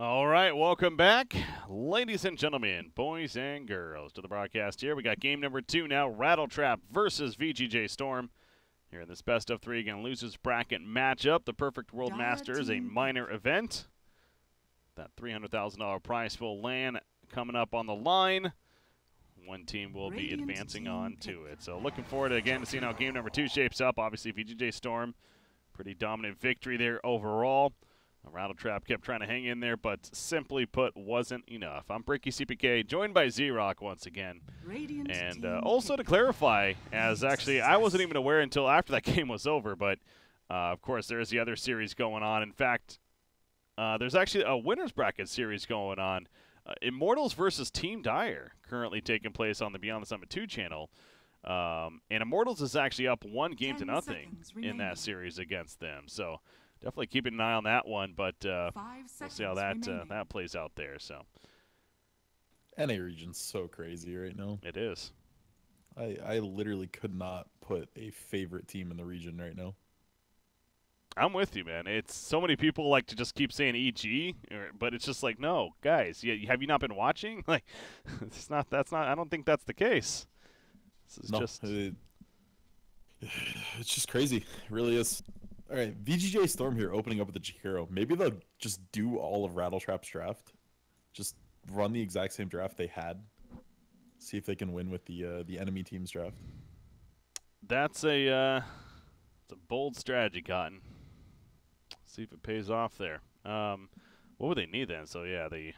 All right, welcome back, ladies and gentlemen, boys and girls, to the broadcast here. We got game number 2 now, Rattletrap versus VGJ.Storm. Here in this best of 3, again, losers bracket matchup. The Perfect World Master is a minor event. That $300,000 prize will land coming up on the line. One team will be advancing on to it. So looking forward again to seeing how game number 2 shapes up. Obviously, VGJ.Storm, pretty dominant victory there overall. Rattletrap kept trying to hang in there, but simply put, wasn't enough. I'm Bricky CPK, joined by Z-Rock once again. And also to clarify, as actually I wasn't even aware until after that game was over, but of course there's the other series going on. In fact, there's actually a winner's bracket series going on. Immortals versus Team Dire currently taking place on the Beyond the Summit 2 channel. And Immortals is actually up 1-0 in that series against them. So definitely keeping an eye on that one, but we'll see how that plays out there. So, NA region's so crazy right now. It is. I literally could not put a favorite team in the region right now. I'm with you, man. It's so many people like to just keep saying EG, but it's just like, no, guys, have you not been watching? Like, it's not. That's not. I don't think that's the case. This is just. It's just crazy. It really is. All right, VGJ.Storm here opening up with the Jakiro. Maybe they'll just do all of Rattletrap's draft. Just run the exact same draft they had. See if they can win with the enemy team's draft. That's it's a bold strategy, Cotton. See if it pays off there. What would they need then? So yeah, the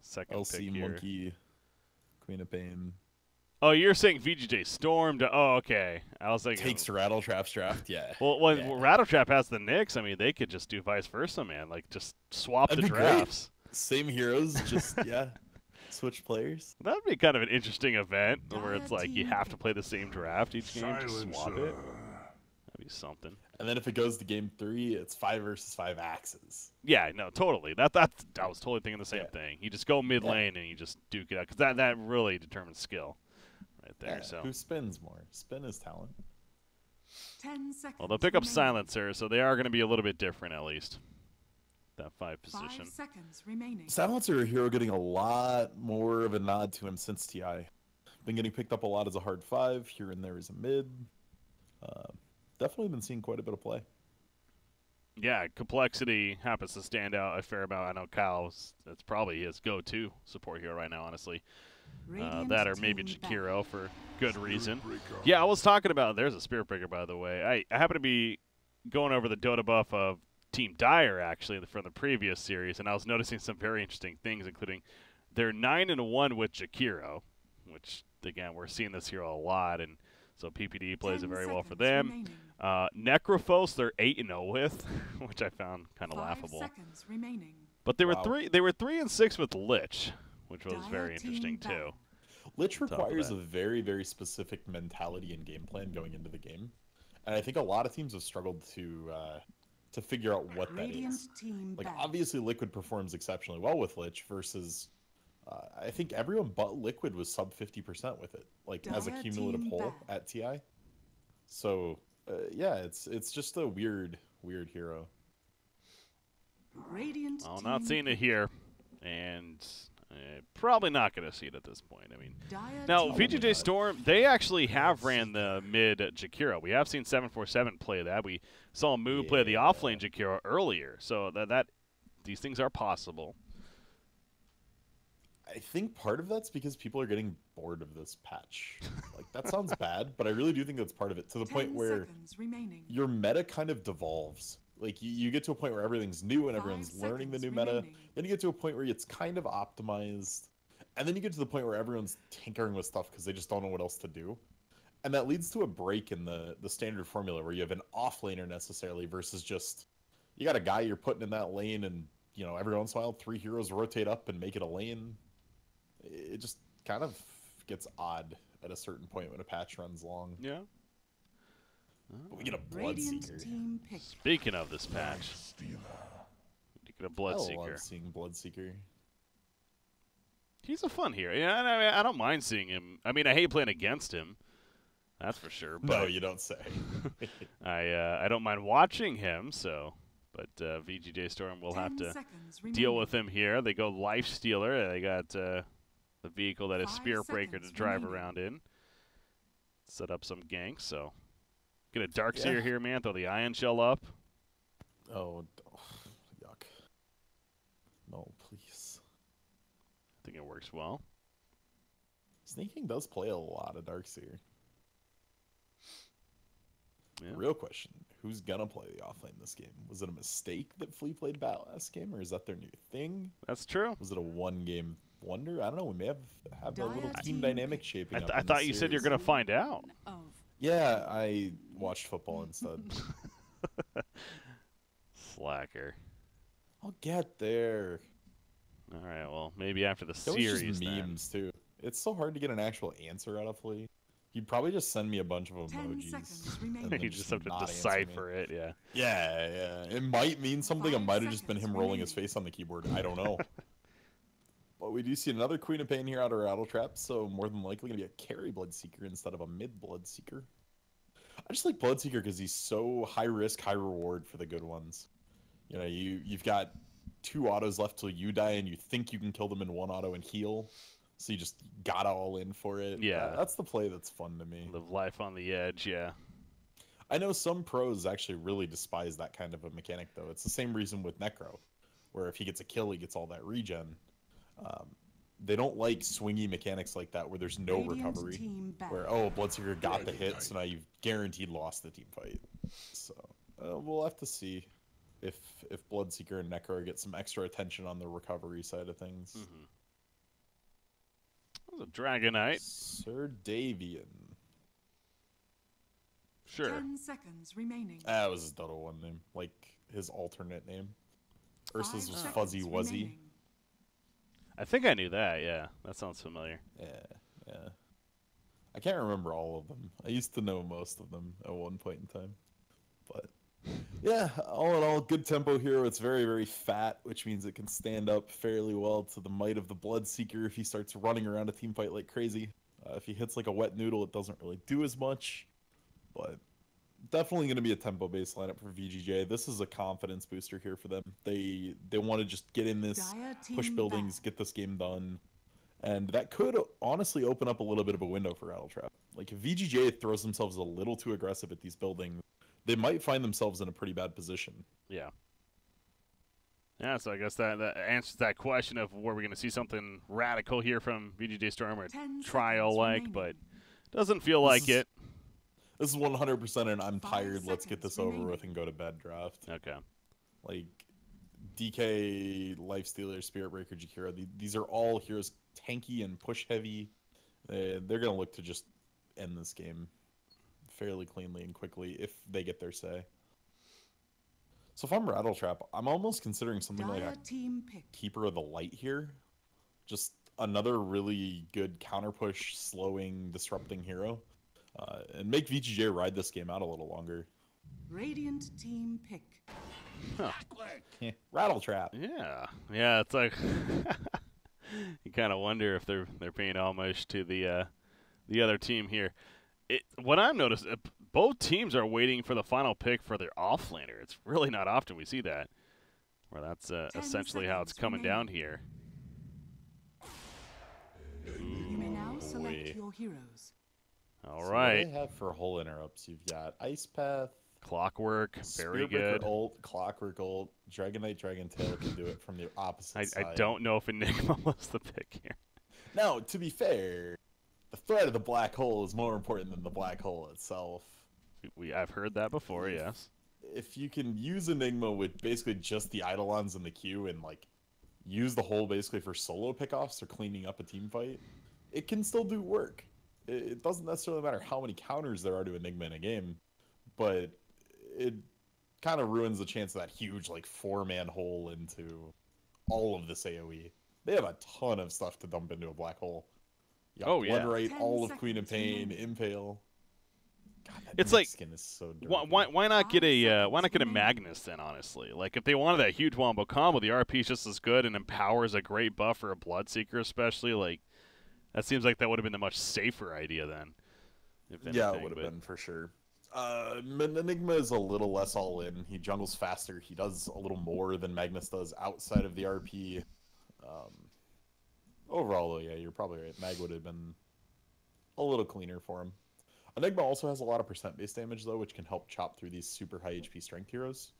second LC pick here. Monkey, Queen of Pain. Oh, you're saying VGJ.Storm to? Oh, okay. I was thinking takes Rattletrap's draft. Yeah. Well, when Rattletrap has the Knicks, I mean, they could just do vice versa, man. Like just swap the drafts. Great. Same heroes, just switch players. That'd be kind of an interesting event where it's like you have to play the same draft each game, just swap it. That'd be something. And then if it goes to game 3, it's 5 versus 5 axes. Yeah, no, totally. I was totally thinking the same thing. You just go mid lane and you just duke it out because that really determines skill. Right there, so who spins more? Spin is talent. 10 seconds. Well, they'll pick up Silencer, so they are going to be a little bit different at least. That 5 position. 5 seconds remaining. Silencer hero getting a lot more of a nod to him since TI. Been getting picked up a lot as a hard 5 here and there as a mid. Definitely been seeing quite a bit of play. Yeah, complexity happens to stand out a fair amount. I know Kyle's that's probably his go-to support hero right now, honestly. That or maybe Jakiro for good reason. Yeah, I was talking about, there's a Spirit Breaker, by the way. I happen to be going over the Dota buff of Team Dire, actually, from the previous series, and I was noticing some very interesting things, including they're 9-1 with Jakiro, which, again, we're seeing this hero a lot, and so PPD plays it very well for them. Necrophos, they're 8-0 with, which I found kind of laughable. 5 seconds remaining. But they were 3-6 with Lich, which was very interesting too. Lich requires a very, very specific mentality and game plan going into the game, and I think a lot of teams have struggled to figure out what that is. Like obviously, Liquid performs exceptionally well with Lich versus I think everyone but Liquid was sub 50% with it, like as a cumulative whole at TI. So yeah, it's just a weird hero. I'm not seeing it here, and probably not going to see it at this point. I mean, now VGJ.Storm, they actually have ran the mid Jakiro. We have seen 747 play that. We saw Moo play the offlane Jakiro earlier, so that these things are possible. I think part of that's because people are getting bored of this patch. Like that sounds bad, but I really do think that's part of it. To the point where your meta kind of devolves. Like you get to a point where everything's new and everyone's learning the new meta. Then you get to a point where it's kind of optimized. And then you get to the point where everyone's tinkering with stuff because they just don't know what else to do. And that leads to a break in the standard formula where you have an offlaner necessarily versus just you got a guy you're putting in that lane and you know every once in a while 3 heroes rotate up and make it a lane. It just kind of gets odd at a certain point when a patch runs long. Yeah. But we get a Bloodseeker. Speaking of this patch, you get a Bloodseeker. I love seeing Bloodseeker. He's a fun hero. Yeah, I don't mind seeing him. I mean, I hate playing against him. That's for sure. But no, you don't say. I don't mind watching him. So But VGJ.Storm will have 10 to seconds deal remaining. with him here. They go Life Stealer. They got the vehicle that is 5 Spirit Breaker to seconds drive remaining. around in. Set up some ganks, so get a Darkseer here, man. Throw the Ion Shell up. Oh, yuck. No, please. I think it works well. Sneaking does play a lot of Darkseer. Yeah. Real question, who's gonna play the offlane this game? Was it a mistake that Flea played Bat last game, or is that their new thing? That's true. Was it a one-game wonder? I don't know. We may have a little Dire team team dynamic pick. shaping up. I in thought this you said you're series. going to find out. Of Yeah, I watched football instead. Slacker. I'll get there. All right, well, maybe after the That was series just then. memes too. It's so hard to get an actual answer out of Flea. He'd probably just send me a bunch of 10 emojis. seconds and remaining. then You just have to not answer decipher me. it, yeah. Yeah. It might mean something. It 5 might have just been him seconds rolling his remaining. face on the keyboard. I don't know. But we do see another Queen of Pain here out of Rattletrap, so more than likely going to be a carry Bloodseeker instead of a mid Bloodseeker. I just like Bloodseeker because he's so high risk, high reward for the good ones. You know, you've got 2 autos left till you die, and you think you can kill them in 1 auto and heal. So you just gotta all in for it. Yeah. That's the play that's fun to me. Live life on the edge, yeah. I know some pros actually really despise that kind of a mechanic, though. It's the same reason with Necro, where if he gets a kill, he gets all that regen. They don't like swingy mechanics like that, where there's no Radiant recovery. team back. Where, oh, Bloodseeker got the hit, so now you've guaranteed lost the team fight. So we'll have to see if Bloodseeker and Necro get some extra attention on the recovery side of things. Mm-hmm. That was a Dragonite. Sir Davian. Sure. 10 seconds remaining. That was his Dodo 1 name, like his alternate name. Ursa's 5 was seconds Fuzzy Wuzzy. remaining. I think I knew that, yeah. That sounds familiar. Yeah. I can't remember all of them. I used to know most of them at one point in time. But yeah, all in all, good tempo here. It's very, very fat, which means it can stand up fairly well to the might of the Bloodseeker if he starts running around a team fight like crazy. If he hits like a wet noodle, it doesn't really do as much. But definitely going to be a tempo-based lineup for VGJ. This is a confidence booster here for them. They want to just get in this, Dire push team buildings, back. get this game done. And that could honestly open up a little bit of a window for Rattletrap. Like, if VGJ throws themselves a little too aggressive at these buildings, they might find themselves in a pretty bad position. Yeah. Yeah, so I guess that answers that question of were we going to see something radical here from VGJ.Storm or 10 trial-like, seconds but doesn't feel like it. This is 100% an I'm 5 tired, let's get seconds this over remaining. with and go to bed draft. Okay. Like, DK, Lifestealer, Spirit Breaker, Jakira, these are all heroes tanky and push heavy. They're going to look to just end this game fairly cleanly and quickly if they get their say. So if I'm Rattletrap, I'm almost considering something like Dire a team pick. Keeper of the Light here. Just another really good counter push, slowing, disrupting hero. And make VGJ ride this game out a little longer. Radiant team pick. Rattletrap. Yeah, it's like you kind of wonder if they're paying homage to the other team here. What I've noticed, both teams are waiting for the final pick for their offlaner. It's really not often we see that, where that's essentially how it's coming down here. You may now select boy. your heroes. All So right, what do they have for hole interrupts? You've got Ice Path, Clockwork, very Spirit Breaker good. ult, Clockwork ult, Dragonite, Dragontail can do it from the opposite side. I don't know if Enigma was the pick here. Now, to be fair, the threat of the black hole is more important than the black hole itself. I've heard that before, yes. If you can use Enigma with basically just the Eidolons in the queue and like use the hole basically for solo pickoffs or cleaning up a team fight, it can still do work. It doesn't necessarily matter how many counters there are to Enigma in a game, but it kind of ruins the chance of that huge like 4-man hole into all of this AoE. They have a ton of stuff to dump into a black hole. You got Oh, yeah. Bloodright, 10 all of Queen of seconds Pain, remaining. Impale. God, that It's Nyx like, skin is so dirty. Why not get a 5 why not get a seconds remaining. Magnus then? Honestly, like if they wanted that huge wombo combo, the RP is just as good and empowers a great buff for a Bloodseeker, especially. Like that seems like that would have been the much safer idea then. If Yeah, anything, it would have but- been for sure. Enigma is a little less all in. He jungles faster. He does a little more than Magnus does outside of the RP. Overall, though, yeah, you're probably right. Mag would have been a little cleaner for him. Enigma also has a lot of percent-based damage, though, which can help chop through these super high HP strength heroes.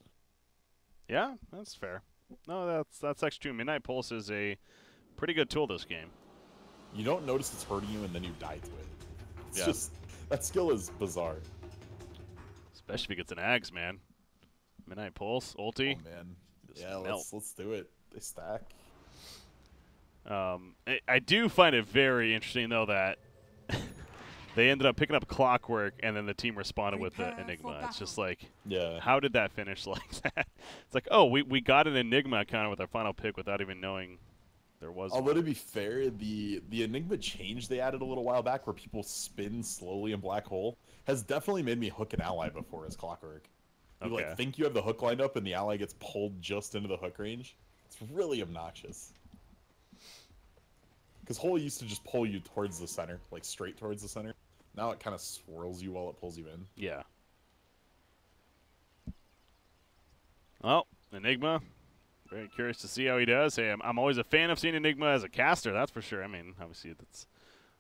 Yeah, that's fair. No, that's actually true. Midnight Pulse is a pretty good tool this game. You don't notice it's hurting you, and then you die to it. It's Yeah. just, that skill is bizarre. Especially if it gets an Ags, man. Midnight Pulse, ulti. Oh, man. Just Yeah, melt. let's do it. They stack. I do find it very interesting, though, that they ended up picking up Clockwork, and then the team responded with the Enigma. It's just like, Yeah. how did that finish like that? It's like, oh, we got an Enigma kind of with our final pick without even knowing there was Although one. to be fair, the Enigma change they added a little while back where people spin slowly in Black Hole has definitely made me hook an ally before as Clockwork. You Okay. like think you have the hook lined up and the ally gets pulled just into the hook range. It's really obnoxious. Because Hole used to just pull you towards the center, like straight towards the center. Now it kind of swirls you while it pulls you in. Yeah. Well, Enigma. Very curious to see how he does. Hey, I'm always a fan of seeing Enigma as a caster, that's for sure. I mean, obviously, that's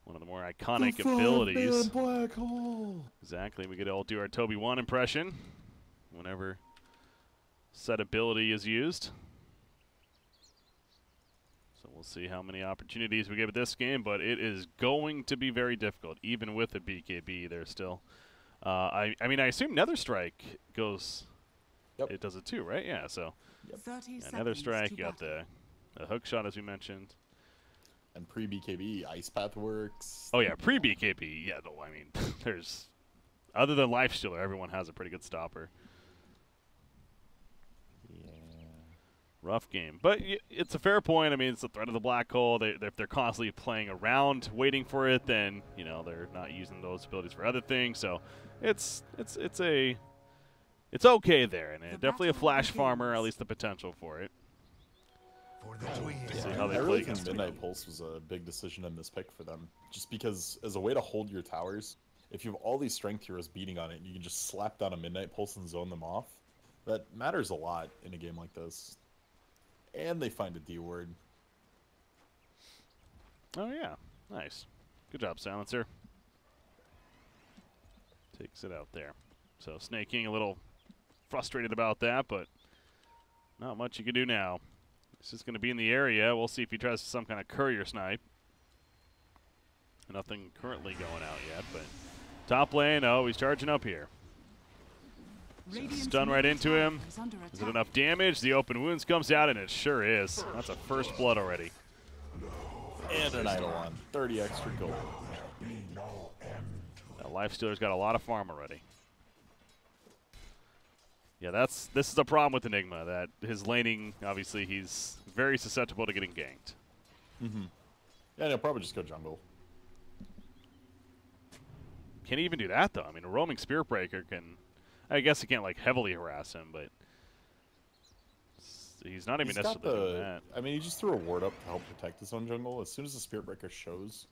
one of the more iconic abilities. Black Hole. Exactly. We could all do our Toby 1 impression whenever said ability is used. So we'll see how many opportunities we get with this game, but it is going to be very difficult. Even with a BKB, there's still... I mean, I assume Nether Strike goes... Yep. It does it too, right? Yeah, so... 30 Yeah, Nether seconds Strike, to you got battle. the hook shot, as we mentioned. And pre-BKB, Ice Path works. Oh, yeah, pre-BKB. Yeah, no, I mean, there's... Other than Lifestealer, everyone has a pretty good stopper. Yeah. Rough game. But it's a fair point. I mean, it's the threat of the black hole. If they're constantly playing around, waiting for it, then, you know, they're not using those abilities for other things. So it's okay there. And definitely a flash farmer, at least the potential for it. See how they I play really against think Midnight Toby. Pulse was a big decision in this pick for them. Just because, as a way to hold your towers, if you have all these strength heroes beating on it, you can just slap down a Midnight Pulse and zone them off. That matters a lot in a game like this. And they find a D word. Oh, yeah. Nice. Good job, Silencer. Takes it out there. So Snake King a little frustrated about that, but not much you can do now. It's just going to be in the area. We'll see if he tries some kind of courier snipe. Nothing currently going out yet, but top lane, oh, he's charging up here. Radiant's Stun right middle into him. tower is under Is it attack. enough damage? The open wounds comes out, and it sure is. That's a first blood already. And an Eidolon. 30 extra gold. That Lifestealer's got a lot of farm already. Yeah, this is a problem with Enigma, that his laning, obviously, he's very susceptible to getting ganked. Mm-hmm. Yeah, they'll probably just go jungle. Can he even do that, though? I mean, a roaming Spear Breaker can... I guess he can't, like, heavily harass him, but... He's not even He's got necessarily doing that. I mean, he just threw a ward up to help protect his own jungle. As soon as the Spirit Breaker shows,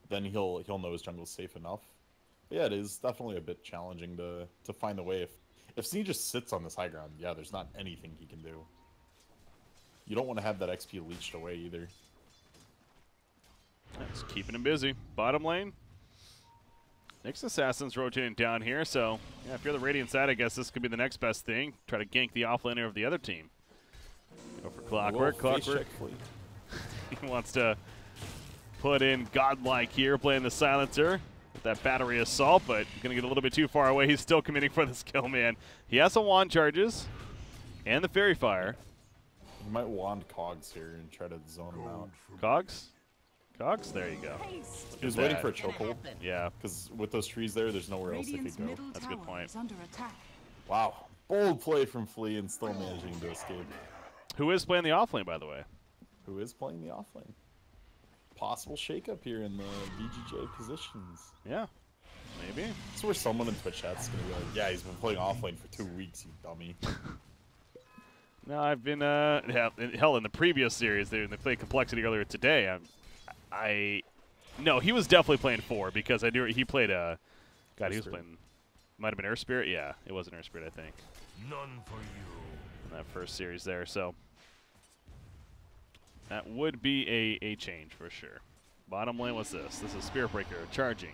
then he'll know his jungle's safe enough. But yeah, it is definitely a bit challenging to find the way. If C just sits on this high ground, yeah, there's not anything he can do. You don't want to have that XP leached away either. That's keeping him busy. Bottom lane. Next Assassin's rotating down here, so yeah, if you're the Radiant side, I guess this could be the next best thing. Try to gank the offlaner of the other team. Go for Clockwork. Whoa, face Clockwork. check, Flea. He wants to put in Godlike here, playing the Silencer with that battery assault, but going to get a little bit too far away. He's still committing for this kill, man. He has some wand charges and the Fairy Fire. You might wand Cogs here and try to zone him out. Cogs? Cogs? There you go. He was at waiting that. for a chokehold, Yeah, because with those trees there, there's nowhere else they Radiant's could go. middle That's a good tower point. is under attack. Wow. Bold play from Flea and still managing to escape. who is playing the offlane, by the way? Who is playing the offlane? Possible shakeup here in the VGJ positions. Yeah, maybe. It's where someone in Twitch chat's gonna be like, yeah, he's been playing offlane for 2 weeks, you dummy. No, I've been, hell, in the previous series, they played Complexity earlier today. No, he was definitely playing 4 because I knew he played, God, he was Whisper. playing, Might have been Earth Spirit. Yeah, it was an Earth Spirit, I think. None for you. In that first series there, so that would be a change for sure. Bottom lane, what's this? This is Spirit Breaker charging.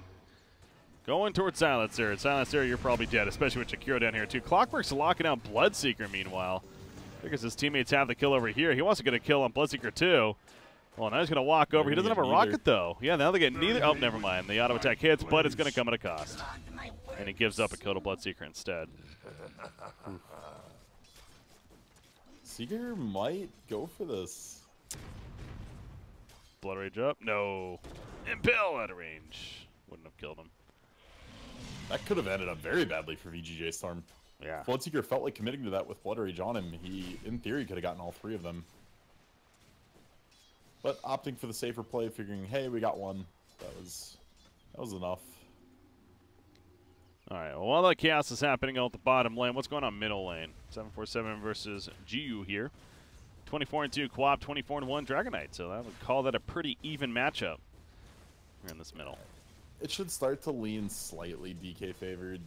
Going towards Silencer. Silencer, you're probably dead, especially with Jakiro down here too. Clockwork's locking out Bloodseeker meanwhile. Because his teammates have the kill over here. He wants to get a kill on Bloodseeker too. Well, now he's going to walk over. He doesn't have a rocket though. Yeah, now they get neither. Oh, never mind. The auto attack hits, but it's going to come at a cost. And he gives up a kill to Bloodseeker instead. Seeker might go for this. Blood Rage up. No. Impale out of range. Wouldn't have killed him. That could have ended up very badly for VGJ.Storm. Yeah. Bloodseeker felt like committing to that with Blood Rage on him. He, in theory, could have gotten all 3 of them. But opting for the safer play, figuring, hey, we got one. That was enough. All right. Well, while that chaos is happening out the bottom lane, what's going on middle lane? 747 versus GU here. 24-2 Qual, 24-1 Dragon Knight. So I would call that a pretty even matchup here in this middle. It should start to lean slightly DK favored.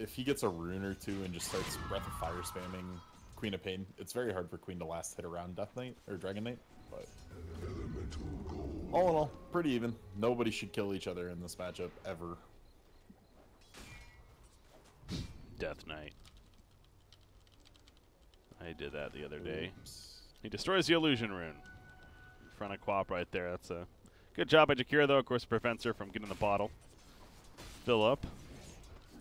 If he gets a rune or 2 and just starts Breath of Fire spamming Queen of Pain, it's very hard for Queen to last hit around Death Knight or Dragon Knight. But all in all, pretty even. Nobody should kill each other in this matchup ever. Death Knight. I did that the other day. He destroys the illusion rune in front of Quap right there. That's a good job by Jakiro, though. Of course, prevents her from getting the bottle. Fill up.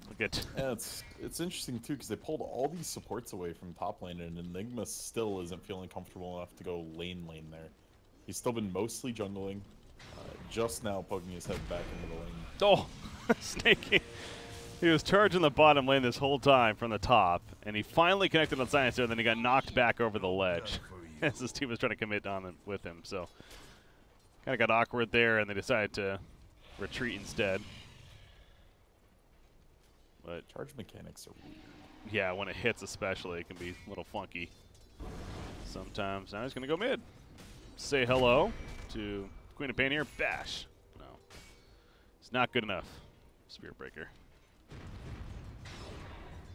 Look at. Yeah, it's interesting too because they pulled all these supports away from top lane, and Enigma still isn't feeling comfortable enough to go lane there. He's still been mostly jungling, just now poking his head back into the lane. Oh, snaking. He was charging the bottom lane this whole time from the top, and he finally connected on Silencer, and then he got knocked back over the ledge as his team was trying to commit on with him. So kind of got awkward there, and they decided to retreat instead. But charge mechanics are weird. Yeah, when it hits especially, it can be a little funky sometimes. Now he's going to go mid. Say hello to Queen of Pain here. Bash. No. It's not good enough. Spirit Breaker.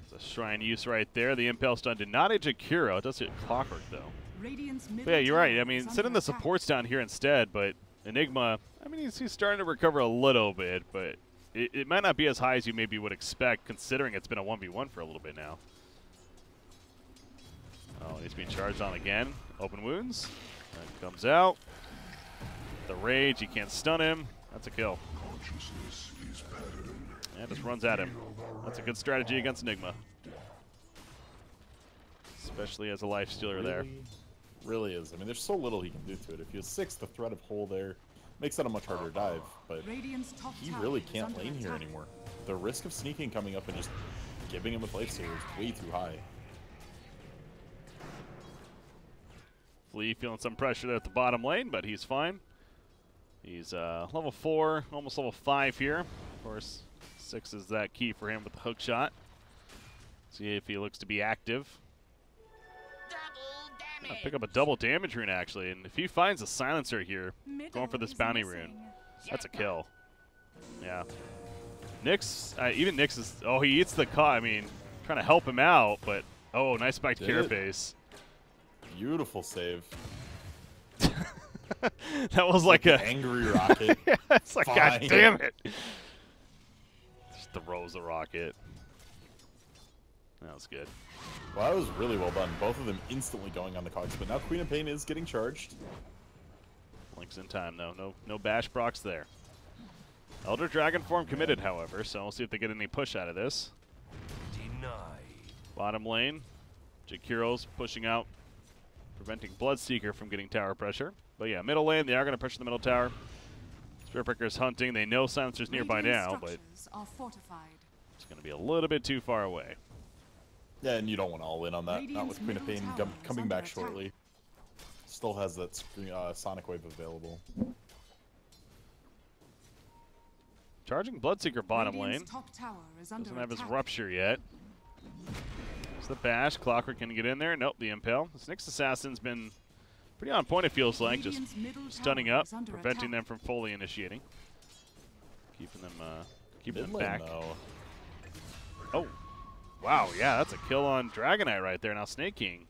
It's a Shrine use right there. The Impale stun did not hit Jakiro. It does hit Clockwork, though. But yeah, you're right. I mean, sending the supports down here instead, but Enigma, I mean, he's starting to recover a little bit, but it might not be as high as you maybe would expect, considering it's been a 1v1 for a little bit now. Oh, he's being charged on again. Open wounds. And comes out. The rage, he can't stun him. That's a kill. And just runs at him. That's a good strategy against Enigma. Especially as a life stealer there. Really is. I mean, there's so little he can do to it. If he has 6, the threat of hole there makes that a much harder dive, but he really can't lane here anymore. The risk of sneaking coming up and just giving him a lifesteal is way too high. Flea feeling some pressure there at the bottom lane, but he's fine. He's level 4, almost level 5 here. Of course, 6 is that key for him with the hook shot. See if he looks to be active. Pick up a double damage rune, actually, and if he finds a silencer here, going for this bounty rune, that's a kill. Yeah. Nyx, even Nyx is, oh, he eats the cut. I mean, trying to help him out, but, oh, nice spiked carapace. Beautiful save. That was like a angry rocket. It's like, God damn it. Just throws the rocket. That was good. Well, that was really well done. Both of them instantly going on the cogs, but now Queen of Pain is getting charged. Links in time, though. No bash procs there. Elder Dragon form committed, however, so we'll see if they get any push out of this. Denied. Bottom lane, Jakiro's pushing out, preventing Bloodseeker from getting tower pressure. But yeah, middle lane, they are going to pressure the middle tower. Spirit Breaker's hunting. They know Silencer's nearby now, but it's going to be a little bit too far away. Yeah, and you don't want to all in on that. Not with Queen of Pain coming back shortly. Still has that Sonic Wave available. Charging Bloodseeker bottom lane. Doesn't have his Rupture yet. It's the bash. Clockwork can get in there. Nope, the Impale. This Nyx Assassin's been pretty on point, it feels like. Just stunning up, preventing them from fully initiating. Keeping them back. Though. Oh, wow, yeah, that's a kill on Dragonite right there. Now Snake King.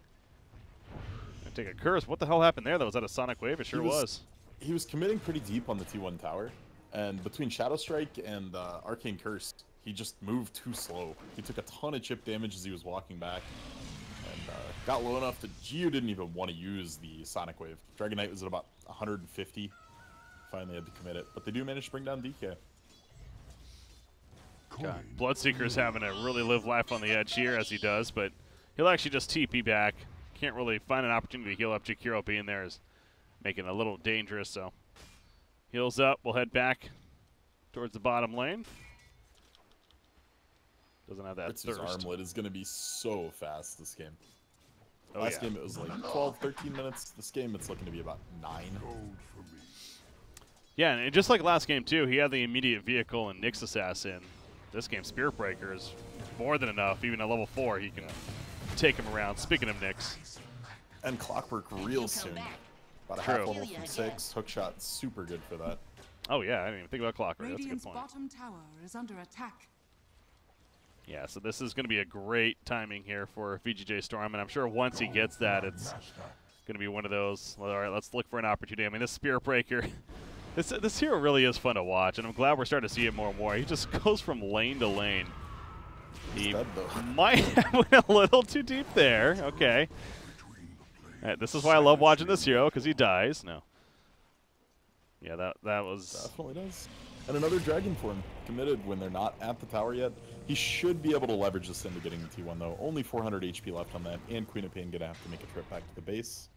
Gonna take a curse. What the hell happened there, though? Was that a Sonic Wave? It sure was. He was committing pretty deep on the T1 tower, and between Shadow Strike and Arcane Curse, he just moved too slow. He took a ton of chip damage as he was walking back, and got low enough that Geo didn't even want to use the Sonic Wave. Dragonite was at about 150. Finally had to commit it, but they do manage to bring down DK. God, Bloodseeker's having to really live life on the edge here, as he does, but he'll actually just TP back. Can't really find an opportunity to heal up. Jakiro being there is making it a little dangerous, so heals up. We'll head back towards the bottom lane. Doesn't have that His thirst. armlet is going to be so fast this game. Oh, Last yeah. game it was like 12, 13 minutes. This game it's looking to be about 9. Yeah, and just like last game, too, he had the immediate vehicle and Nyx Assassin. This game, Spirit Breaker is more than enough. Even at level 4, he can take him around. Speaking of Nyx. And Clockwork real soon. About a half level from 6. Hookshot, super good for that. Oh, yeah, I didn't even think about Clockwork. That's a good Radiant's point. bottom tower is under attack. Yeah, so this is going to be a great timing here for VGJ.Storm, and I'm sure once he gets that, it's going to be one of those, well, all right, let's look for an opportunity. I mean, this Spirit Breaker, this hero really is fun to watch, and I'm glad we're starting to see it more and more. He just goes from lane to lane. He might have went a little too deep there. Okay. All right, this is why I love watching this hero, because he dies. No. Yeah, that was... Definitely does. And another Dragon form committed when they're not at the tower yet. He should be able to leverage this into getting the T1, though. Only 400 HP left on that, and Queen of Pain going to have to make a trip back to the base.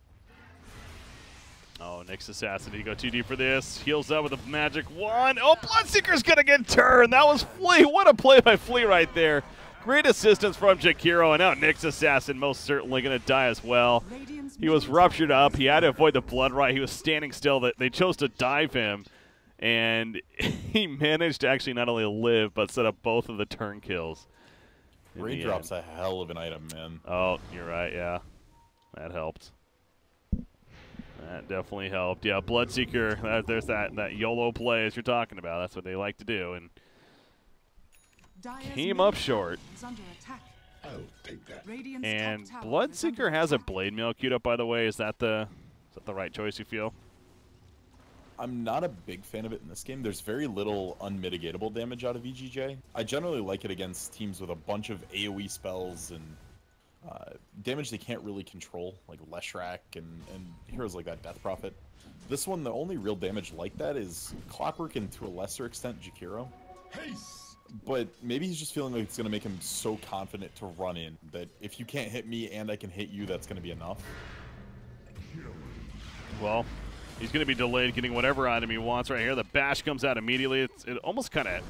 Oh, Nyx Assassin, did he go too deep for this? Heals up with a magic wand. Oh, Bloodseeker's going to get turned. That was Flea. What a play by Flea right there. Great assistance from Jakiro, and now Nyx Assassin most certainly going to die as well. He was ruptured up. He had to avoid the blood right. He was standing still. They chose to dive him, and he managed to actually not only live, but set up both of the turn kills. Raindrop's a hell of an item, man. Oh, you're right, yeah. That helped. That definitely helped. Yeah, Bloodseeker, there's that YOLO play as you're talking about. That's what they like to do, and came up short. I'll take that. And Bloodseeker has a Blade Mail queued up, by the way. Is that the right choice, you feel? I'm not a big fan of it in this game. There's very little unmitigatable damage out of VGJ. I generally like it against teams with a bunch of AoE spells and damage they can't really control, like Leshrac and heroes like that, Death Prophet. This one, the only real damage like that is Clockwork and to a lesser extent Jakiro. But maybe he's just feeling like it's going to make him so confident to run in that if you can't hit me and I can hit you, that's going to be enough. Well, he's going to be delayed getting whatever item he wants right here. The bash comes out immediately. It almost kind of,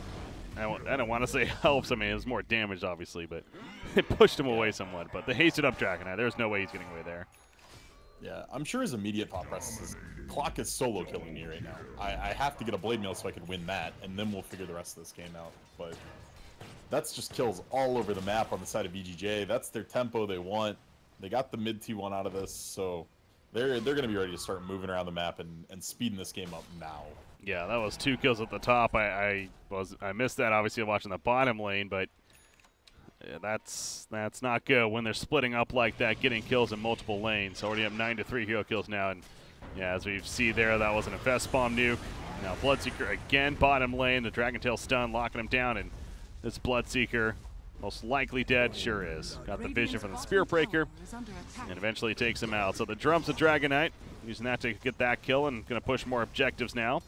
I don't want to say helps. I mean, it was more damage, obviously, but it pushed him away somewhat. But the hasted up Dragonite, there's no way he's getting away there. Yeah, I'm sure his immediate thought process is, Clock is solo killing me right now. I have to get a Blade Mail so I can win that, and then we'll figure the rest of this game out. But that's just kills all over the map on the side of VGJ. That's their tempo they want. They got the mid T1 out of this, so they're going to be ready to start moving around the map and speeding this game up now. Yeah, that was 2 kills at the top. I missed that, obviously, watching the bottom lane, but yeah, that's not good when they're splitting up like that, getting kills in multiple lanes. Already have 9-3 hero kills now, and yeah, as we see there, that was an Infest Bomb nuke. Now Bloodseeker again, bottom lane, the Dragon Tail stun locking him down, and this Bloodseeker most likely dead, sure is. Got the vision from the Spirit Breaker, and eventually takes him out. So the drums of Dragonite, using that to get that kill, and going to push more objectives now.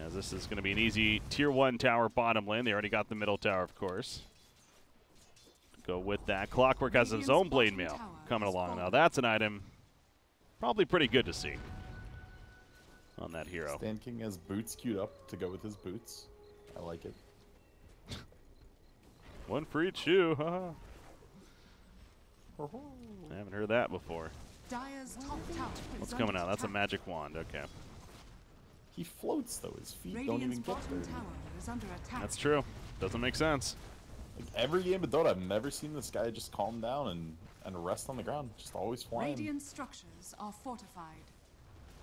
As this is going to be an easy Tier 1 tower bottom lane. They already got the middle tower, of course. Go with that. Clockwork has his own Blade Mail coming along. Now that's an item probably pretty good to see on that hero. Stan King has boots queued up to go with his boots. I like it. One for each shoe. I haven't heard that before. What's coming out? That's a magic wand. Okay. He floats, though. His feet don't even get there. That's true. Doesn't make sense. Like every game of Dota, I've never seen this guy just calm down and rest on the ground. Just always flying. Radiant structures are fortified.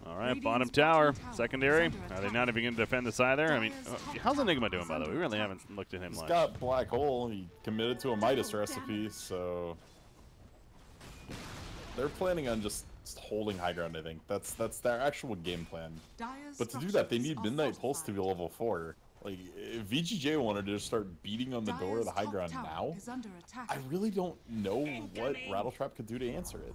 All right, bottom tower, secondary. Are they not even going to defend this either? I mean, how's Enigma doing, by the way? We really haven't looked at him He's much. got Black Hole. He committed to a Midas recipe, so they're planning on just holding high ground, I think. That's their actual game plan. But to do that, they need Midnight Pulse to be level 4. Like, if VGJ wanted to just start beating on the door of the high ground now, I really don't know what Rattletrap could do to answer it.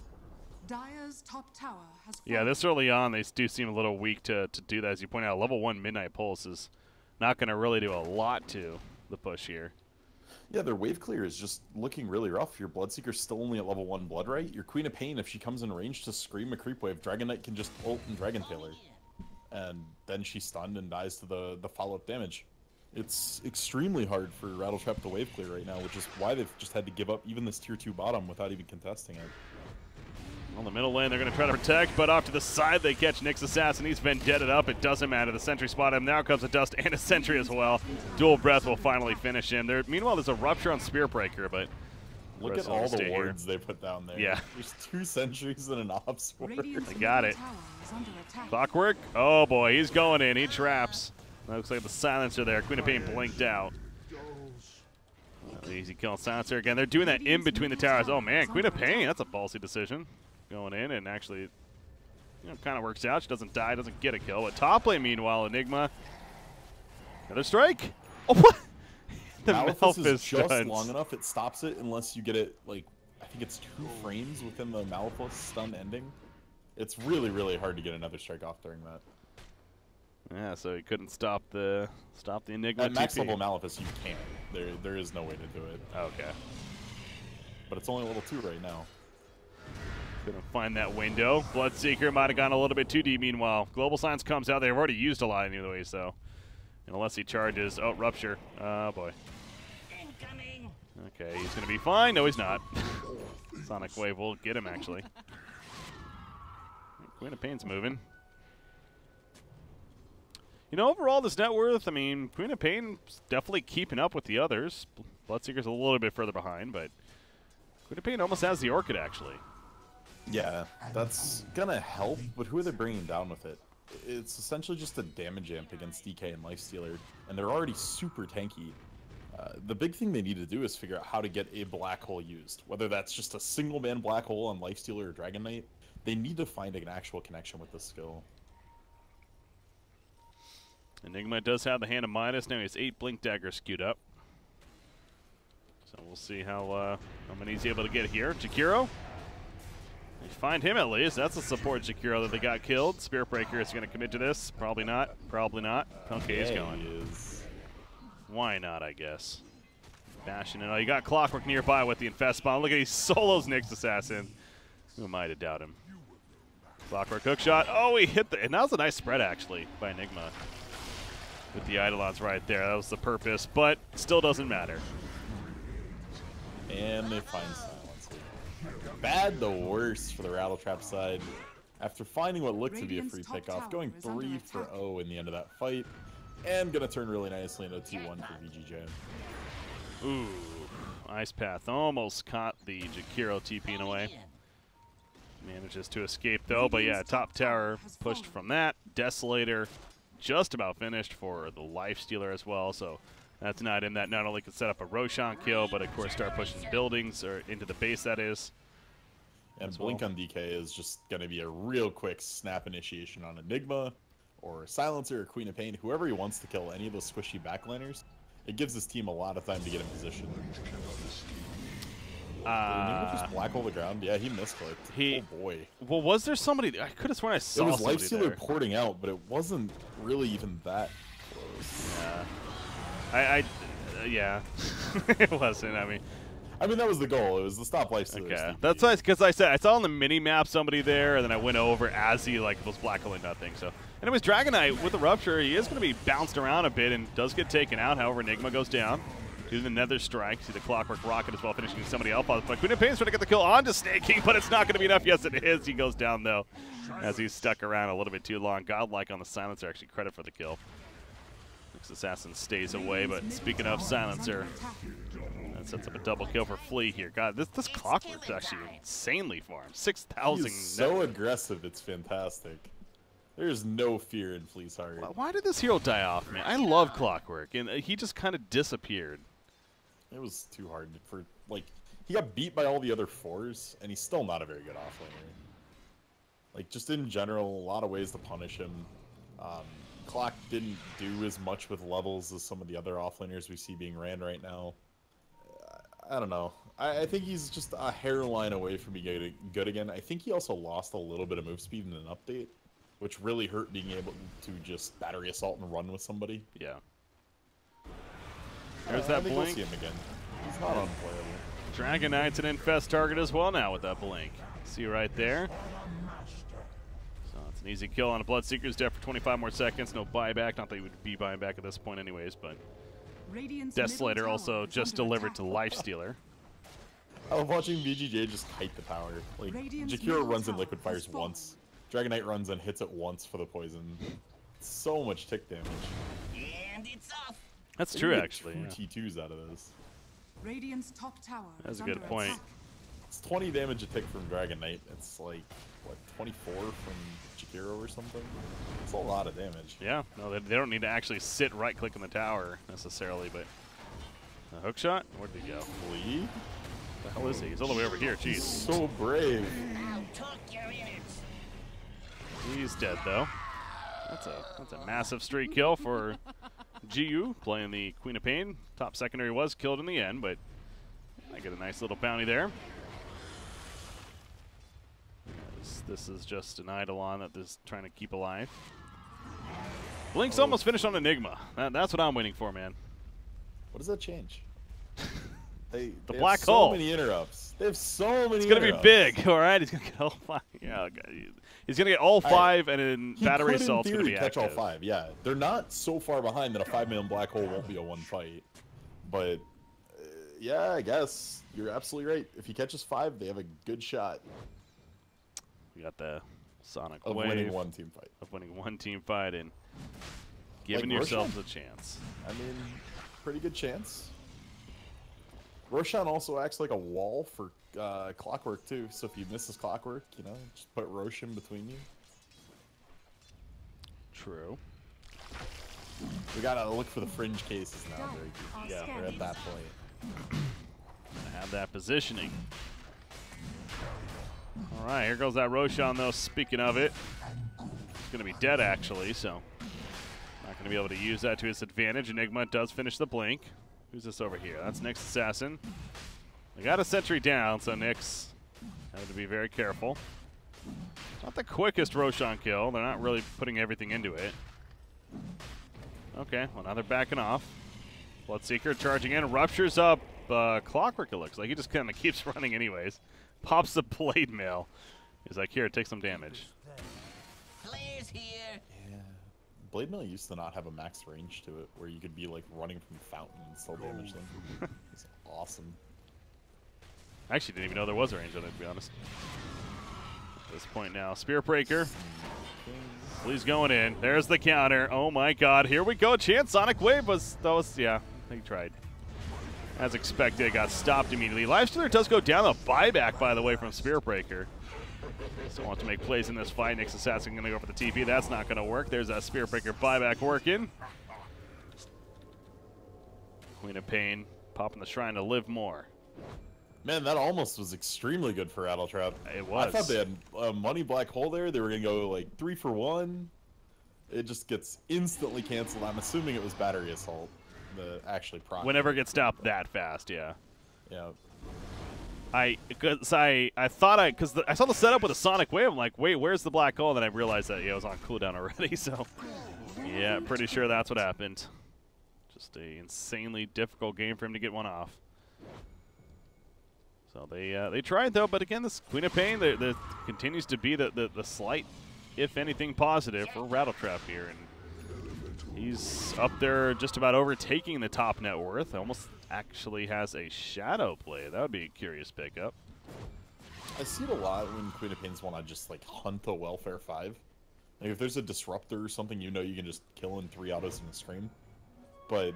Dire's top tower has Yeah, this early on, they do seem a little weak to do that. As you point out, level 1 Midnight Pulse is not going to really do a lot to the push here. Yeah, their wave clear is just looking really rough. Your Bloodseeker's still only at level 1 Blood Right. Your Queen of Pain, if she comes in range to scream a creep wave, Dragon Knight can just ult and Dragon Tailor. And then she's stunned and dies to the follow-up damage. It's extremely hard for Rattletrap to wave clear right now, which is why they've just had to give up even this tier 2 bottom without even contesting it. On the middle lane, they're going to try to protect, but off to the side, they catch Nyx Assassin. He's vendetted up. It doesn't matter. The sentry spot him. Now comes a Dust and a sentry as well. Dual Breath will finally finish him. Meanwhile, there's a Rupture on Spearbreaker, but look at all the wards they put down there. Yeah. There's 2 sentries and an ops ward. They got it. Clockwork. Oh, boy. He's going in. He traps. That looks like the silencer there. Queen of Pain blinked out. Easy kill on silencer again. They're doing that in between the towers. Oh, man. Queen of Pain. That's a ballsy decision. Going in and actually, you know, kind of works out. She doesn't die, doesn't get a kill. But top lane, meanwhile, Enigma. Another strike. Oh, what? The Malefice is just long enough. It stops it unless you get it, like, I think it's 2 frames within the Malefice stun ending. It's really, really hard to get another strike off during that. Yeah, so he couldn't stop the Enigma. At max TP. level Malefice, you can't. There is no way to do it. Okay. But it's only level 2 right now. Couldn't find that window. Bloodseeker might have gone a little bit too deep. Meanwhile, Global Silence comes out. They've already used a lot anyways, so. And unless he charges. Oh, Rupture. Oh, boy. Okay, he's going to be fine. No, he's not. Sonic Wave will get him, actually. Queen of Pain's moving. You know, overall, this net worth, I mean, Queen of Pain's definitely keeping up with the others. Bloodseeker's a little bit further behind, but Queen of Pain almost has the Orchid, actually. Yeah, that's gonna help, but who are they bringing down with it? It's essentially just a damage amp against DK and Lifestealer, and they're already super tanky. The big thing they need to do is figure out how to get a Black Hole used. Whether that's just a single-man Black Hole on Lifestealer or Dragon Knight, they need to find an actual connection with this skill. Enigma does have the Hand of Midas. Now he has 8 Blink Daggers queued up. So we'll see how many he's able to get here. Jakiro. They find him at least. That's a support Jakiro that they got killed. Spearbreaker is going to commit to this. Probably not. Probably not. Okay, he's going. He is. Why not, I guess. Bashing it. Oh, you got Clockwork nearby with the Infest Bomb. Look at he solos Nyx Assassin. Who am I to doubt him? Clockwork hookshot. Oh, he hit the... And that was a nice spread, actually, by Enigma. With the Eidolons right there. That was the purpose, but still doesn't matter. And they find Silencer. Bad the worst for the Rattletrap side. After finding what looked to be a free pickoff, going 3 for 0 in the end of that fight, and gonna turn really nicely into a 2-1 for VGJ. Ooh, Ice Path almost caught the Jakiro TPing away. Manages to escape though, but yeah, top tower pushed from that. Desolator just about finished for the Lifestealer as well, so that's not in that. Not only can set up a Roshan kill, but of course start pushing buildings or into the base, that is. And Blink on DK is just going to be a real quick snap initiation on Enigma or Silencer or Queen of Pain, whoever he wants to kill any of those squishy backliners. It gives his team a lot of time to get in position. Did Enigma just black hole the ground? Yeah, he misclicked. Oh boy. Well, was there somebody? I could have sworn I saw somebody. It was Lifestealer porting out, but it wasn't really even that close. Yeah. Yeah. It wasn't. I mean, that was the goal. It was the stop Lifestealer. Okay. That's why, because I said I saw on the mini map somebody there, and then I went over as he was black holing nothing. So, anyways, Dragon Knight with the Rupture, he is going to be bounced around a bit and does get taken out. However, Enigma goes down. Do the Nether Strike. See the Clockwork Rocket as well, finishing somebody else. But Queen of Pain's trying to get the kill onto Snaking, but it's not going to be enough. Yes, it is. He goes down, though, as he's stuck around a little bit too long. Godlike on the Silencer, actually credit for the kill. Nyx Assassin stays away, but speaking of Silencer, that sets up a double kill for Flea here. God, this Clockwork's actually insanely farmed. 6,000. He's so aggressive, it's fantastic. There's no fear in Fleeceheart. Why did this hero die off, man? I love Clockwork, and he just kind of disappeared. It was too hard for, like, he got beat by all the other 4s, and he's still not a very good offlaner. Like, just in general, a lot of ways to punish him. Clock didn't do as much with levels as some of the other offlaners we see being ran right now. I don't know. I think he's just a hairline away from being good again. I think he also lost a little bit of move speed in an update, which really hurt being able to just battery assault and run with somebody. Yeah. There's that blink. We'll see him again. He's not unplayable. Dragon Knight's an infest target as well now with that blink. See right there. So it's an easy kill on a Bloodseeker's dead for 25 more seconds. No buyback. Not that he would be buying back at this point anyways, but Desolator also just delivered to Lifestealer. I love watching VGJ just kite the tower. Like, Jakiro runs in Liquid Fires once. Dragon Knight runs and hits it once for the poison. So much tick damage. And it's off. That's true, actually. Two T2s out of this. Radiant's top tower. That's a good point. It's 20 damage a tick from Dragon Knight. It's like, what, 24 from Jakiro or something? It's a lot of damage. Yeah, no, they don't need to actually sit right-click in the tower necessarily, but a hook shot? Where'd he go? Lee? The hell is he? He's all the way over here. Jeez. So brave. I'll talk your innards. He's dead though. That's a massive streak kill for GU playing the Queen of Pain. Top secondary was killed in the end, but I get a nice little bounty there. This is just an Eidolon that is trying to keep alive. Blink's almost finished on Enigma. That's what I'm waiting for, man. What does that change? They black have hole. So many interrupts. They have so many. It's gonna be big. All right, he's gonna get all 5. Yeah, okay. He's gonna get all 5, and then battery assault's gonna be catch active. all 5. Yeah, they're not so far behind that a 5-man black hole won't be a one fight. But yeah, I guess you're absolutely right. If he catches 5, they have a good shot. We got the Sonic of wave winning one team fight. Of winning one team fight and giving like yourselves a chance. I mean, pretty good chance. Roshan also acts like a wall for Clockwork too, so if you miss his Clockwork, you know, just put Roshan between you. True. We gotta look for the fringe cases now. Yeah, we're at that point. Have that positioning. All right, here goes that Roshan though. Speaking of it, it's gonna be dead actually, so not gonna be able to use that to his advantage. Enigma does finish the blink. Who's this over here? That's Nyx's assassin. They got a sentry down, so Nyx had to be very careful. Not the quickest Roshan kill. They're not really putting everything into it. Okay, well now they're backing off. Bloodseeker charging in, ruptures up Clockwork, it looks like. He just kind of keeps running anyways. Pops the blade mail. He's like, here, take some damage. Flares here. Yeah. Blade mail used to not have a max range to it, where you could be like running from fountain and still damage them. It's awesome. I actually didn't even know there was a range on it, to be honest. At this point now, Spear Breaker. He's going in. There's the counter. Oh my god, here we go. Chance Sonic Wave was, yeah, he tried. As expected, got stopped immediately. Lifestealer does go down. A buyback, by the way, from Spear Breaker. Still wants to make plays in this fight. Nyx's assassin going to go for the TP. That's not going to work. There's that Spear Breaker buyback working. Queen of Pain popping the shrine to live more. Man, that almost was extremely good for Rattletrap. It was. I thought they had a money black hole there. They were going to go like 3 for 1. It just gets instantly canceled. I'm assuming it was battery assault. Actually, whenever it gets stopped that fast, yeah. Yeah. I saw the setup with a Sonic Wave. I'm like, wait, where's the black hole? Then I realized that it was on cooldown already. So, yeah, pretty sure that's what happened. Just a insanely difficult game for him to get one off. So they tried though, but again, this Queen of Pain there continues to be the slight, if anything, positive for Rattletrap here, and he's up there just about overtaking the top net worth. Almost actually has a shadow play. That would be a curious pickup. I see it a lot when Queen of Pains want to just like hunt a Welfare 5. Like if there's a disruptor or something, you know you can just kill in 3 autos in a stream. But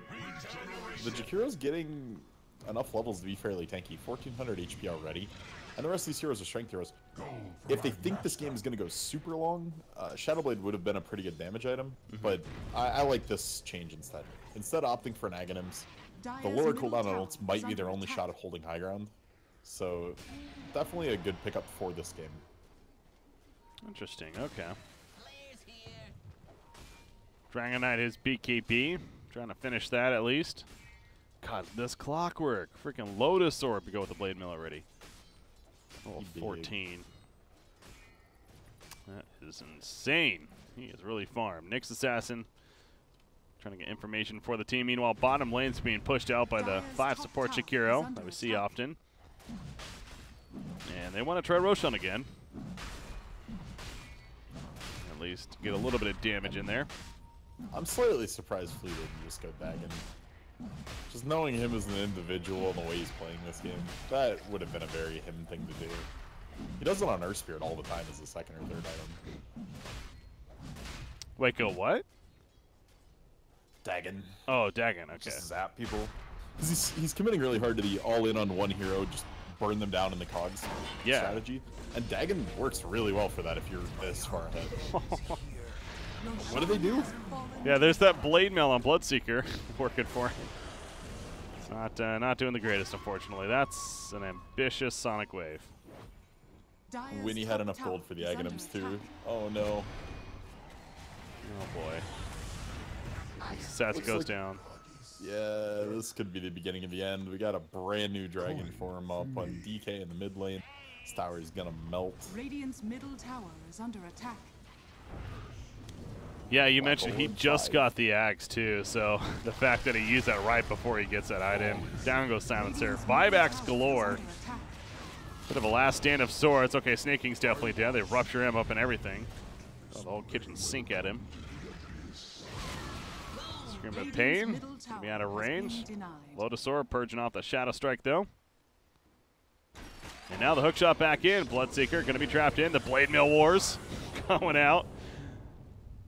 the Jakiro's getting enough levels to be fairly tanky. 1400 HP already. and the rest of these heroes are strength heroes. If they think this game is going to go super long, Shadowblade would have been a pretty good damage item, but I like this change instead. Instead of opting for an Aghanims, the lower cooldown on ults might be their only shot at holding high ground. So, definitely a good pickup for this game. Interesting, okay. Dragon Knight is BKB. Trying to finish that at least. God, this clockwork. Freaking Lotus Orb to go with the Blade Mill already. Level 14. That is insane. He is really farmed. Nyx Assassin trying to get information for the team. Meanwhile, bottom lane's being pushed out by the 5 support Shakiro that we see often. And they want to try Roshan again. At least get a little bit of damage in there. I'm slightly surprised Flea didn't just go Dagon. Just knowing him as an individual and the way he's playing this game, that would have been a very him thing to do. He does it on Earth Spirit all the time as a second or third item. Wait, go what? Dagon. Oh, Dagon, okay. Just zap people. Because he's committing really hard to the all-in on one hero, just burn them down in the cogs strategy. And Dagon works really well for that if you're this far ahead. What do they do? Yeah, there's that Blade Mail on Bloodseeker working for him. It's not doing the greatest, unfortunately. That's an ambitious Sonic Wave. Winnie had enough gold for the Aghanims too. Oh no. Oh boy. Sats goes down. Yeah, this could be the beginning of the end. We got a brand new dragon form up on DK in the mid lane. This tower is gonna melt. Radiant's middle tower is under attack. Yeah, you mentioned he just got the axe too, so the fact that he used that right before he gets that item. Down goes Silencer. Buybacks galore. Bit of a last stand of swords. Okay, Snake King's definitely down. They rupture him up and everything. Oh, the whole kitchen sink at him. Scream of Pain. Gonna be out of range. Lotus Orb purging off the Shadow Strike though. And now the hookshot back in. Bloodseeker gonna be trapped in. The Blade Mill Wars going out.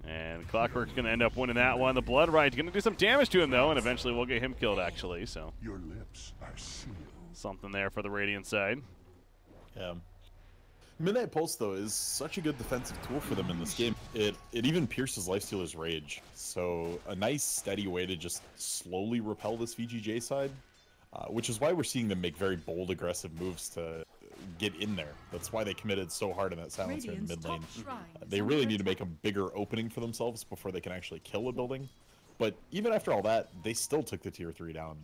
And Clockwork's going to end up winning that one. The Blood Ride's going to do some damage to him, though, and eventually we'll get him killed, actually. So your lips are sealed. Something there for the Radiant side. Yeah. Midnight Pulse, though, is such a good defensive tool for them in this game. It even pierces Lifestealer's Rage. So a nice, steady way to just slowly repel this VGJ side, which is why we're seeing them make very bold, aggressive moves to get in there. That's why they committed so hard in that Silencer in mid lane. They really need to make a bigger opening for themselves before they can actually kill a building. But even after all that, they still took the tier 3 down.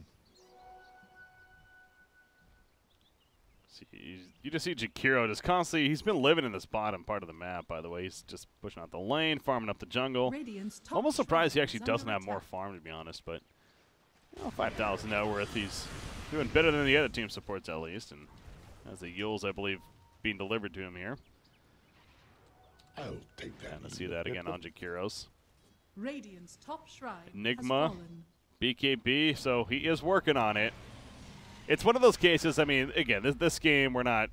See, you just see Jakiro just constantly, he's been living in this bottom part of the map, by the way. He's just pushing out the lane, farming up the jungle. Almost surprised he actually doesn't have more farm, to be honest, but you know, 5,000 net worth. He's doing better than the other team supports, at least, and has the Yules, I believe, being delivered to him here. I'll take that. And let's see that again on Jakiros. Radiant's top shrine Enigma, BKB, so he is working on it. It's one of those cases, I mean, again, this game, we're not,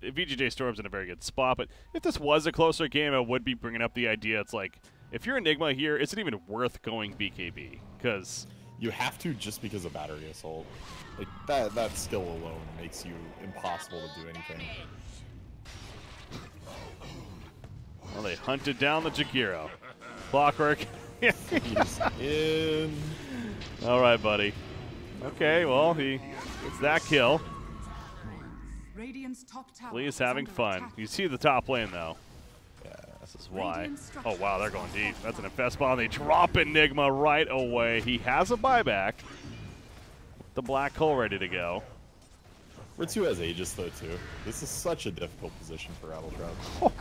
VGJ.Storm's in a very good spot, but if this was a closer game, I would be bringing up the idea, it's like, if you're Enigma here, is it even worth going BKB? Because you have to just because of Battery Assault. Like, that skill alone makes you impossible to do anything. Well, they hunted down the Jakiro. Clockwork. He's in. All right, buddy. Okay, well, he gets that kill. Radiant's top tower Lee's having fun. attack. You see the top lane, though. Yeah. This is why. Oh, wow, they're going deep. That's an infest bomb. They drop Enigma right away. He has a buyback. The black hole ready to go. Ritsu has Aegis, though, too. This is such a difficult position for Rattletrap. Oh.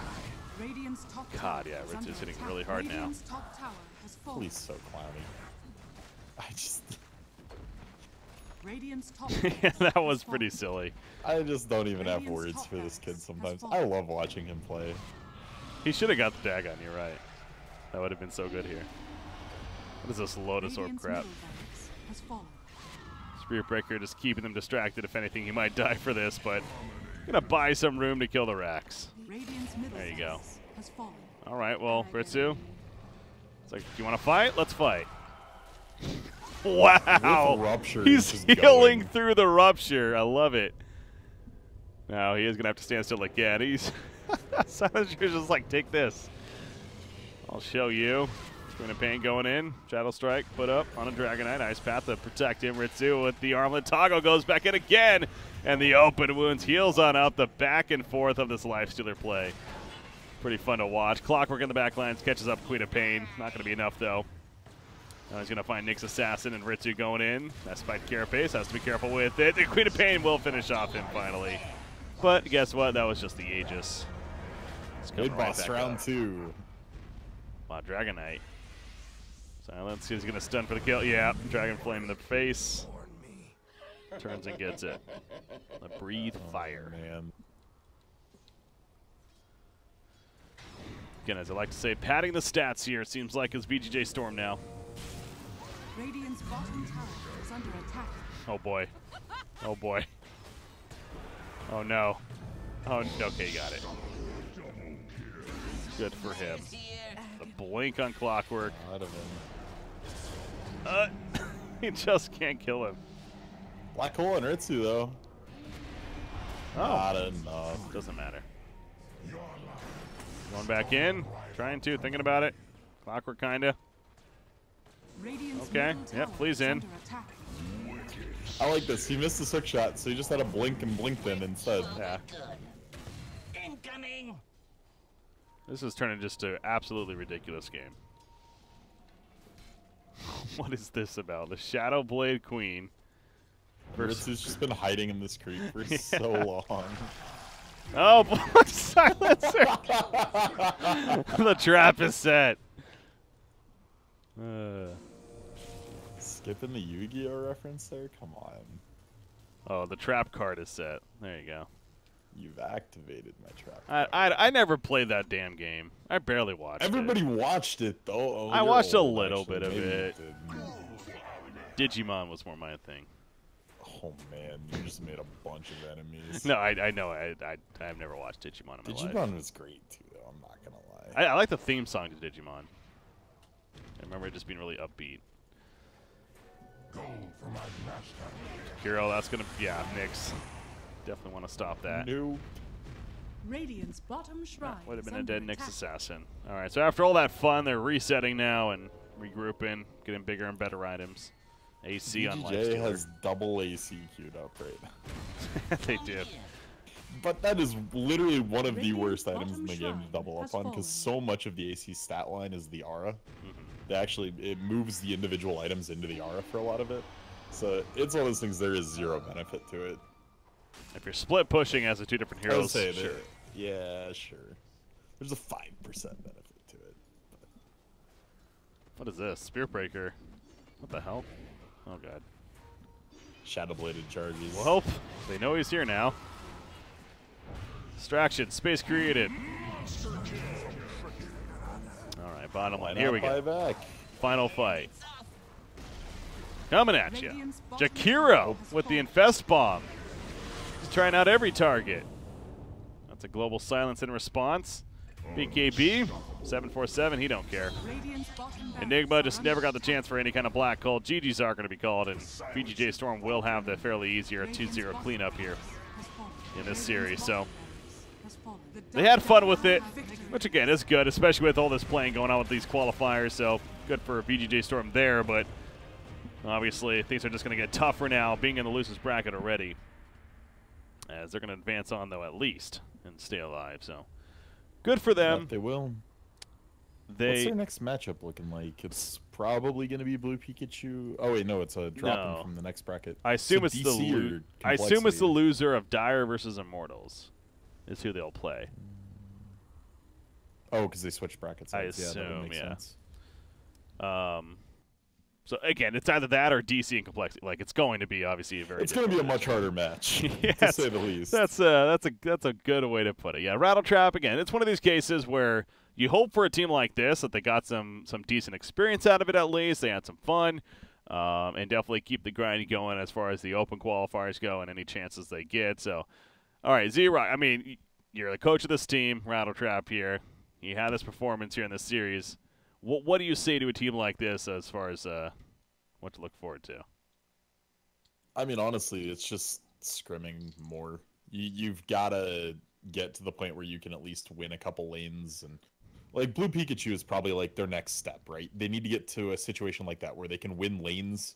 Radiant's top God, tower yeah, is Ritsu's under hitting attack. really hard now. Radiant's top tower has fallen. He's so clowny. Radiant's top Yeah, that was pretty silly. I just don't even have words for this kid sometimes. I love watching him play. He should have got the Dagon, you're right. That would have been so good here. What is this Lotus Orb crap? Spirit Breaker just keeping them distracted. If anything, he might die for this, but gonna buy some room to kill the Rax. There you go. All right, well, Ritsu. It's like, do you want to fight? Let's fight. Wow. Rupture, He's healing through the rupture. I love it. No, he is going to have to stand still again. He's Silencer's just like, take this. I'll show you. Queen of Pain going in. Shadow Strike put up on a Dragonite. Ice Path to protect him. Ritsu with the armlet. Toggle goes back in again. And the open wounds heals on up. The back and forth of this Lifestealer play. Pretty fun to watch. Clockwork in the backlines catches up Queen of Pain. Not going to be enough, though. Now he's going to find Nyx Assassin and Ritsu going in. That spiked Carapace. Has to be careful with it. The Queen of Pain will finish off him finally. But guess what? That was just the Aegis. Good boss round 2. Wow, Dragonite. Silence. He's going to stun for the kill. Yeah, Dragon Flame in the face. Turns and gets it. Breathe fire. Man. Again, as I like to say, padding the stats here. It seems like it's VGJ.Storm now. Radiant's bottom tower is under attack. Oh boy. Oh boy. Oh no. Oh, okay, got it. Good for him. The blink on Clockwork. Out of him. He just can't kill him. Black Hole and Ritsu, though. Oh. Not enough. Doesn't matter. Going back in. Trying to. Thinking about it. Clockwork, kinda. Radiant's Okay. middle Yep, tower please is in. under attack. I like this. He missed the hook shot, so he just had to blink and blink them instead. Yeah. Incoming. This is turning just to an absolutely ridiculous game. What is this about? The Shadow Blade Queen. Ritsu's just been hiding in this creep for so long. Oh, boy, Silencer! The trap is set. Skipping the Yu-Gi-Oh reference there? Come on. Oh, the trap card is set. There you go. You've activated my trap. I never played that damn game. I barely watched Everybody it. watched it, though. Oh, I you're watched a old, little actually. bit of Maybe you it. did. Digimon was more my thing. Oh, man. You just made a bunch of enemies. No, I know. I've never watched Digimon in my life. Digimon was great, too, though. I'm not going to lie. I like the theme song to Digimon. I remember it just being really upbeat. Go for my master. Kiro, that's going to... Yeah, Nyx. Definitely want to stop that. Nope. Radiant's bottom shrine Would have been is a dead under Nyx attack. Assassin. All right, so after all that fun, they're resetting now and regrouping, getting bigger and better items. AC on VGJ Lifestealer. has double AC queued up right now. They do. But that is literally one of the Radiant's worst items bottom in the game to shrine double has up on, because fallen. so much of the AC stat line is the aura. It moves the individual items into the aura for a lot of it. So it's one of those things, there is zero benefit to it. If you're split pushing as the two different I would heroes, say sure. that, yeah, sure. There's a 5% benefit to it. What is this? Spear Breaker. What the hell? Oh, God. Shadow Bladed charges. Well, they know he's here now. Distraction. Space created. All right, bottom line. Here we go. Back. Final fight. Coming at you. Radiant's bottom Jakiro tower has with the fallen. Infest Bomb. He's trying out every target. That's a global silence in response. BKB, 747, he don't care. Radiant's bottom barracks Enigma are just under never got the attack. chance for any kind of black hole. GG's are going to be called, and VGJ.Storm will have the fairly easier 2-0 cleanup here in this series. So they had fun with it, which again is good, especially with all this playing going on with these qualifiers. So good for VGJ.Storm there, but obviously things are just going to get tougher now, being in the losers bracket already, as they're going to advance on though at least and stay alive. So good for them. Yep, they will. What's They their next matchup looking like? It's probably going to be Blue Pikachu. Oh wait, no, it's a dropping No. from the next bracket. I assume So it's DC or the I assume it's Complexity? the loser of Dire versus Immortals is who they'll play. Oh, because they switched brackets. I Yeah, that would assume, make yeah. sense. So again, it's either that or DC and Complexity. Like it's going to be obviously a very. It's going to be a difficult much harder match, to Yes, say the least. That's a good way to put it. Yeah, Rattletrap again. It's one of these cases where you hope for a team like this that they got some decent experience out of it at least. They had some fun, and definitely keep the grind going as far as the open qualifiers go and any chances they get. So, all right, Z-Rock. I mean, you're the coach of this team, Rattletrap here. You had this performance here in this series. What do you say to a team like this as far as what to look forward to? I mean, honestly, it's just scrimming more. You've got to get to the point where you can at least win a couple lanes, and like Blue Pikachu is probably like their next step, right? They need to get to a situation like that where they can win lanes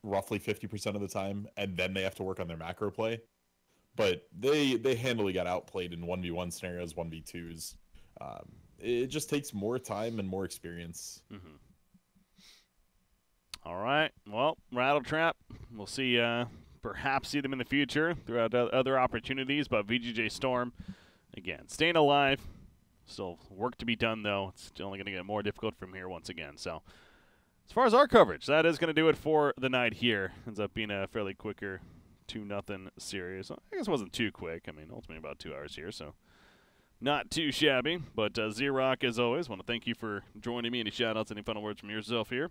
roughly 50% of the time, and then they have to work on their macro play. But they handily got outplayed in 1v1 scenarios, 1v2s. It just takes more time and more experience. Mm-hmm. All right. Well, Rattletrap, we'll see. Perhaps see them in the future throughout other opportunities. But VGJ.Storm, again, staying alive. Still work to be done, though. It's only going to get more difficult from here once again. So, as far as our coverage, that is going to do it for the night here. Ends up being a fairly quicker 2-0 series. I guess it wasn't too quick. I mean, ultimately about 2 hours here, so not too shabby. But Z-Rock, as always, want to thank you for joining me. Any shout-outs, any final words from yourself here?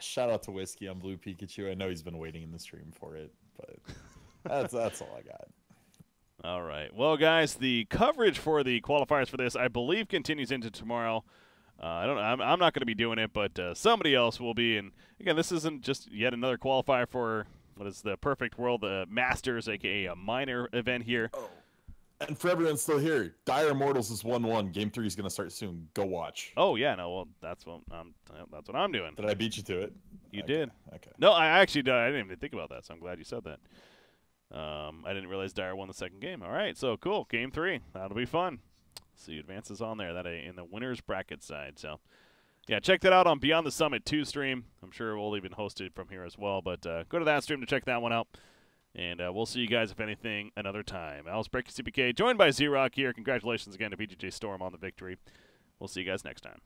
Shout out to Whiskey on Blue Pikachu. I know he's been waiting in the stream for it, but that's all I got. All right. Well, guys, the coverage for the qualifiers for this, I believe, continues into tomorrow. I don't know. I'm not going to be doing it, but somebody else will be. And again, this isn't just yet another qualifier for what is the Perfect World Masters, aka a minor event here. Oh. And for everyone still here, Dire Immortals is 1-1. Game 3 is going to start soon. Go watch. Oh yeah, no, well that's what I'm doing. Did I beat you to it? You did. Okay. No, I didn't even think about that, so I'm glad you said that. I didn't realize Dire won the second game. All right, so cool. Game 3, that'll be fun. See advances on there that in the winners bracket side. So yeah, check that out on Beyond the Summit 2 stream. I'm sure we'll even host it from here as well. But go to that stream to check that one out. And we'll see you guys, if anything, another time. Alice Breaker CPK, joined by Z-Rock here. Congratulations again to VGJ.Storm on the victory. We'll see you guys next time.